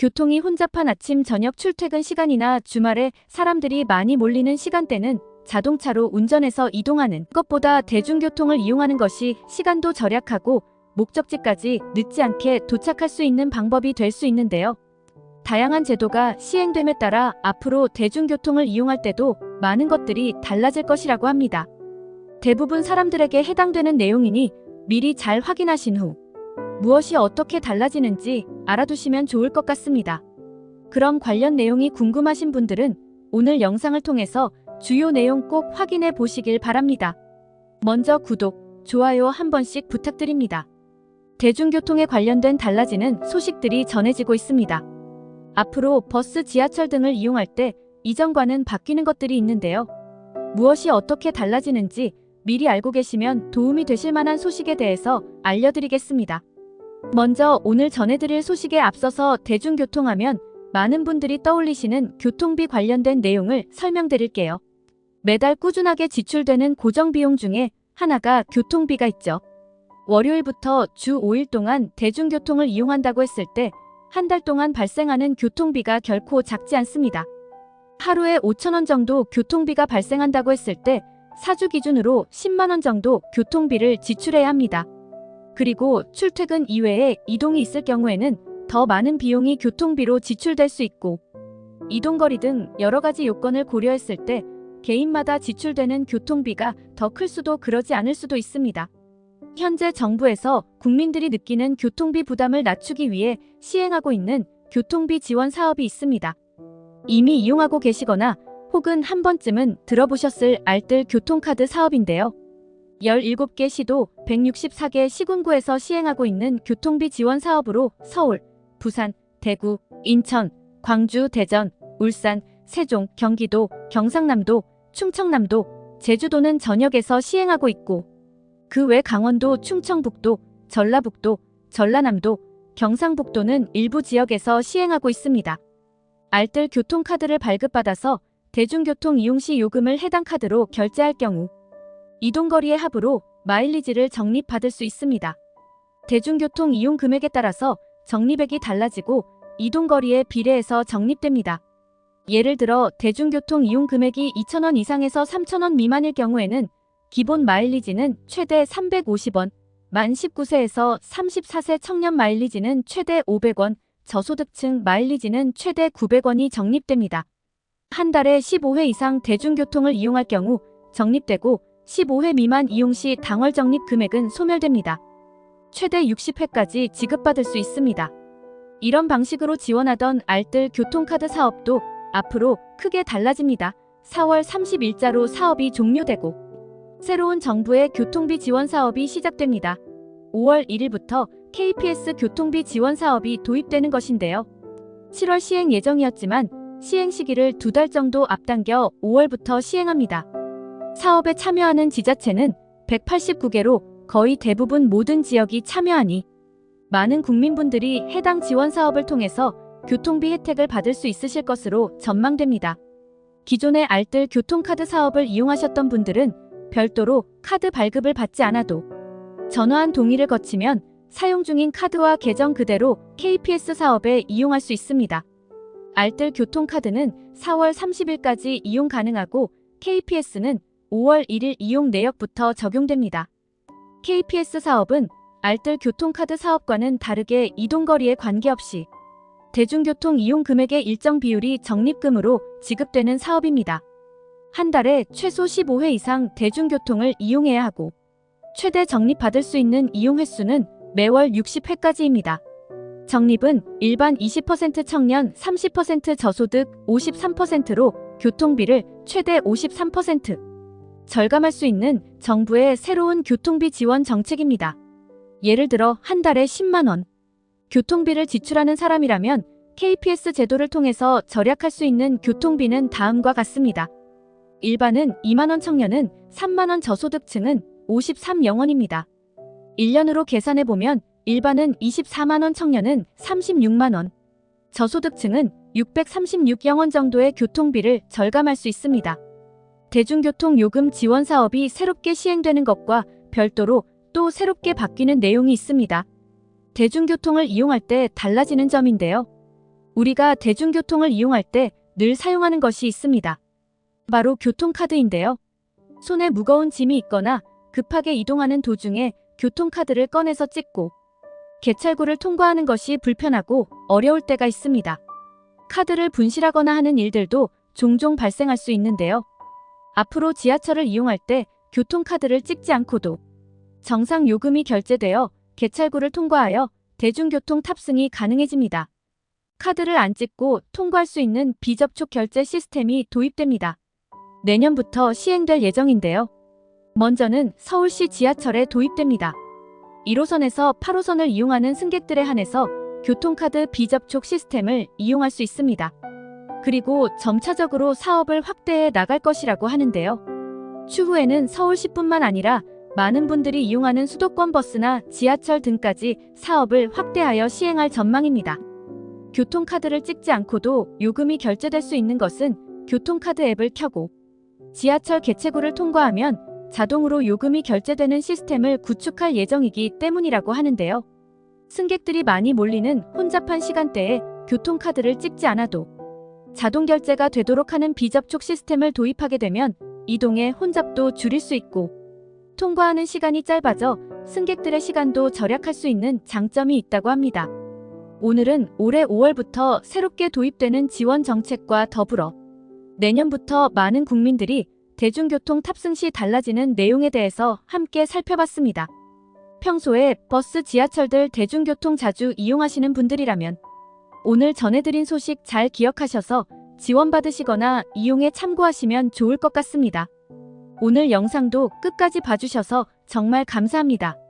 교통이 혼잡한 아침 저녁 출퇴근 시간이나 주말에 사람들이 많이 몰리는 시간대는 자동차로 운전해서 이동하는 것보다 대중교통을 이용하는 것이 시간도 절약하고 목적지까지 늦지 않게 도착할 수 있는 방법이 될 수 있는데요. 다양한 제도가 시행됨에 따라 앞으로 대중교통을 이용할 때도 많은 것들이 달라질 것이라고 합니다. 대부분 사람들에게 해당되는 내용이니 미리 잘 확인하신 후 무엇이 어떻게 달라지는지 알아두시면 좋을 것 같습니다. 그럼 관련 내용이 궁금하신 분들은 오늘 영상을 통해서 주요 내용 꼭 확인해 보시길 바랍니다. 먼저 구독, 좋아요 한 번씩 부탁드립니다. 대중교통에 관련된 달라지는 소식들이 전해지고 있습니다. 앞으로 버스, 지하철 등을 이용할 때 이전과는 바뀌는 것들이 있는데요. 무엇이 어떻게 달라지는지 미리 알고 계시면 도움이 되실 만한 소식에 대해서 알려드리겠습니다. 먼저 오늘 전해드릴 소식에 앞서서 대중교통하면 많은 분들이 떠올리시는 교통비 관련된 내용을 설명드릴게요. 매달 꾸준하게 지출되는 고정비용 중에 하나가 교통비가 있죠. 월요일부터 주 5일 동안 대중교통을 이용한다고 했을 때 한 달 동안 발생하는 교통비가 결코 작지 않습니다. 하루에 5,000원 정도 교통비가 발생한다고 했을 때 4주 기준으로 10만 원 정도 교통비를 지출해야 합니다. 그리고 출퇴근 이외에 이동이 있을 경우에는 더 많은 비용이 교통비로 지출될 수 있고 이동거리 등 여러 가지 요건을 고려했을 때 개인마다 지출되는 교통비가 더 클 수도 그러지 않을 수도 있습니다. 현재 정부에서 국민들이 느끼는 교통비 부담을 낮추기 위해 시행하고 있는 교통비 지원 사업이 있습니다. 이미 이용하고 계시거나 혹은 한 번쯤은 들어보셨을 알뜰 교통카드 사업인데요. 17개 시도 164개 시군구에서 시행하고 있는 교통비 지원 사업으로 서울, 부산, 대구, 인천, 광주, 대전, 울산, 세종, 경기도, 경상남도, 충청남도, 제주도는 전역에서 시행하고 있고 그 외 강원도, 충청북도, 전라북도, 전라남도, 경상북도는 일부 지역에서 시행하고 있습니다. 알뜰 교통카드를 발급받아서 대중교통 이용 시 요금을 해당 카드로 결제할 경우 이동거리의 합으로 마일리지를 적립받을 수 있습니다. 대중교통 이용 금액에 따라서 적립액이 달라지고 이동거리에 비례해서 적립됩니다. 예를 들어 대중교통 이용 금액이 2,000원 이상에서 3,000원 미만일 경우에는 기본 마일리지는 최대 350원, 만 19세에서 34세 청년 마일리지는 최대 500원, 저소득층 마일리지는 최대 900원이 적립됩니다. 한 달에 15회 이상 대중교통을 이용할 경우 적립되고 15회 미만 이용 시 당월 적립 금액은 소멸됩니다. 최대 60회까지 지급받을 수 있습니다. 이런 방식으로 지원하던 알뜰 교통카드 사업도 앞으로 크게 달라집니다. 4월 30일자로 사업이 종료되고 새로운 정부의 교통비 지원 사업이 시작됩니다. 5월 1일부터 KPS 교통비 지원 사업이 도입되는 것인데요. 7월 시행 예정이었지만 시행 시기를 2달 정도 앞당겨 5월부터 시행합니다. 사업에 참여하는 지자체는 189개로 거의 대부분 모든 지역이 참여하니 많은 국민분들이 해당 지원 사업을 통해서 교통비 혜택을 받을 수 있으실 것으로 전망됩니다. 기존의 알뜰 교통카드 사업을 이용하셨던 분들은 별도로 카드 발급을 받지 않아도 전화한 동의를 거치면 사용 중인 카드와 계정 그대로 KPS 사업에 이용할 수 있습니다. 알뜰 교통카드는 4월 30일까지 이용 가능하고 KPS는 5월 1일 이용 내역부터 적용됩니다. KPS 사업은 알뜰 교통카드 사업과는 다르게 이동거리에 관계없이 대중교통 이용 금액의 일정 비율이 적립금으로 지급되는 사업입니다. 한 달에 최소 15회 이상 대중교통을 이용해야 하고 최대 적립받을 수 있는 이용 횟수는 매월 60회까지입니다. 적립은 일반 20%, 청년 30%, 저소득 53%로 교통비를 최대 53% 절감할 수 있는 정부의 새로운 교통비 지원 정책입니다. 예를 들어 한 달에 10만 원 교통비를 지출하는 사람이라면 KPS 제도를 통해서 절약할 수 있는 교통비는 다음과 같습니다. 일반은 2만 원, 청년은 3만 원, 저소득층은 53영원입니다. 1년으로 계산해보면 일반은 24만 원, 청년은 36만 원, 저소득층은 636영원 정도의 교통비를 절감할 수 있습니다. 대중교통 요금 지원 사업이 새롭게 시행되는 것과 별도로 또 새롭게 바뀌는 내용이 있습니다. 대중교통을 이용할 때 달라지는 점인데요. 우리가 대중교통을 이용할 때 늘 사용하는 것이 있습니다. 바로 교통카드인데요. 손에 무거운 짐이 있거나 급하게 이동하는 도중에 교통카드를 꺼내서 찍고 개찰구를 통과하는 것이 불편하고 어려울 때가 있습니다. 카드를 분실하거나 하는 일들도 종종 발생할 수 있는데요. 앞으로 지하철을 이용할 때 교통카드를 찍지 않고도 정상 요금이 결제되어 개찰구를 통과하여 대중교통 탑승이 가능해집니다. 카드를 안 찍고 통과할 수 있는 비접촉 결제 시스템이 도입됩니다. 내년부터 시행될 예정인데요. 먼저는 서울시 지하철에 도입됩니다. 1호선에서 8호선을 이용하는 승객들에 한해서 교통카드 비접촉 시스템을 이용할 수 있습니다. 그리고 점차적으로 사업을 확대해 나갈 것이라고 하는데요. 추후에는 서울시뿐만 아니라 많은 분들이 이용하는 수도권 버스나 지하철 등까지 사업을 확대하여 시행할 전망입니다. 교통카드를 찍지 않고도 요금이 결제될 수 있는 것은 교통카드 앱을 켜고 지하철 개체구를 통과하면 자동으로 요금이 결제되는 시스템을 구축할 예정이기 때문이라고 하는데요. 승객들이 많이 몰리는 혼잡한 시간대에 교통카드를 찍지 않아도 자동 결제가 되도록 하는 비접촉 시스템을 도입하게 되면 이동의 혼잡도 줄일 수 있고 통과하는 시간이 짧아져 승객들의 시간도 절약할 수 있는 장점이 있다고 합니다. 오늘은 올해 5월부터 새롭게 도입되는 지원 정책과 더불어 내년부터 많은 국민들이 대중교통 탑승 시 달라지는 내용에 대해서 함께 살펴봤습니다. 평소에 버스, 지하철 대중교통 자주 이용하시는 분들이라면 오늘 전해드린 소식 잘 기억하셔서 지원받으시거나 이용에 참고하시면 좋을 것 같습니다. 오늘 영상도 끝까지 봐주셔서 정말 감사합니다.